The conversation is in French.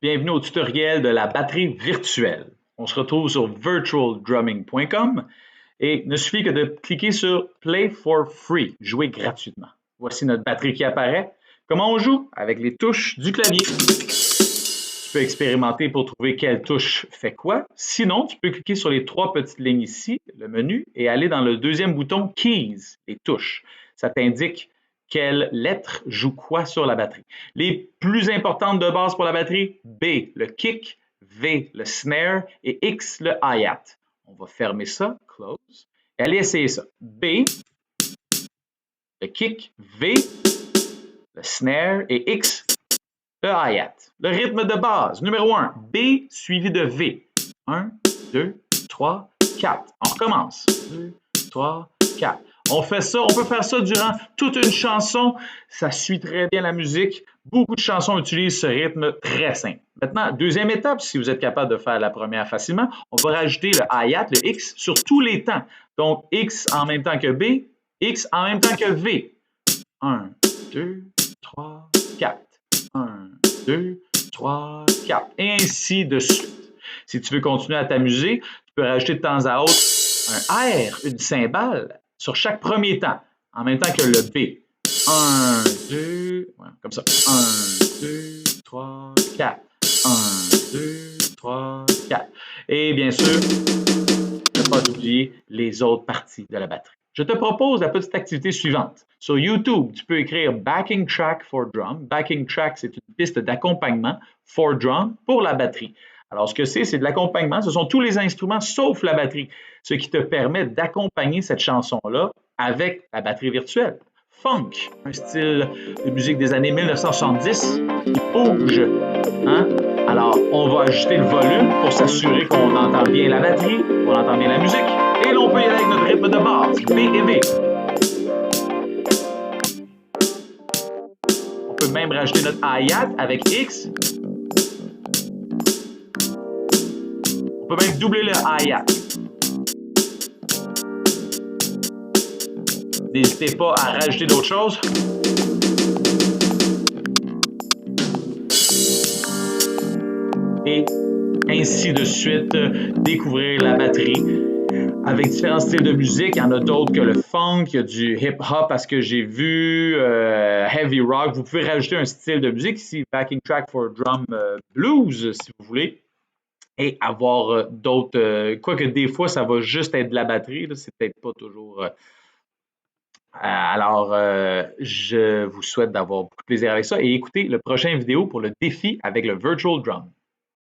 Bienvenue au tutoriel de la batterie virtuelle. On se retrouve sur virtualdrumming.com et il ne suffit que de cliquer sur Play for Free, jouer gratuitement. Voici notre batterie qui apparaît. Comment on joue? Avec les touches du clavier. Tu peux expérimenter pour trouver quelle touche fait quoi. Sinon, tu peux cliquer sur les trois petites lignes ici, le menu, et aller dans le deuxième bouton Keys, les touches. Ça t'indique quelle lettre joue quoi sur la batterie. Les plus importantes de base pour la batterie, B, le kick, V, le snare et X, le hi-hat. On va fermer ça, close, et aller essayer ça. B, le kick, V, le snare et X, le hi-hat. Le rythme de base, numéro 1, B suivi de V. 1, 2, 3, 4. On recommence. 2, 3, 4. On fait ça, on peut faire ça durant toute une chanson. Ça suit très bien la musique. Beaucoup de chansons utilisent ce rythme très simple. Maintenant, deuxième étape, si vous êtes capable de faire la première facilement, on va rajouter le hi-hat, le X, sur tous les temps. Donc, X en même temps que B, X en même temps que V. 1, 2, 3, 4. 1, 2, 3, 4. Et ainsi de suite. Si tu veux continuer à t'amuser, tu peux rajouter de temps à autre un R, une cymbale, sur chaque premier temps, en même temps que le B. 1, 2, voilà, comme ça. 1, 2, 3, 4. 1, 2, 3, 4. Et bien sûr, ne pas oublier les autres parties de la batterie. Je te propose la petite activité suivante. Sur YouTube, tu peux écrire Backing Track for Drum. Backing Track, c'est une piste d'accompagnement for drum pour la batterie. Alors, ce que c'est de l'accompagnement. Ce sont tous les instruments sauf la batterie, ce qui te permet d'accompagner cette chanson-là avec la batterie virtuelle. Funk, un style de musique des années 1970 qui bouge. Hein? Alors, on va ajuster le volume pour s'assurer qu'on entend bien la batterie, qu'on entend bien la musique. Et là, on peut y aller avec notre rythme de base, B et V. On peut même rajouter notre hi-hat avec X. On peut même doubler le hi-hat. N'hésitez pas à rajouter d'autres choses. Et ainsi de suite, découvrir la batterie avec différents styles de musique. Il y en a d'autres que le funk, il y a du hip-hop à ce que j'ai vu, heavy rock. Vous pouvez rajouter un style de musique ici, backing track for drum blues, si vous voulez, et avoir d'autres, quoique des fois, ça va juste être de la batterie, c'est peut-être pas toujours... alors, je vous souhaite d'avoir beaucoup de plaisir avec ça et écoutez le prochain vidéo pour le défi avec le Virtual Drum.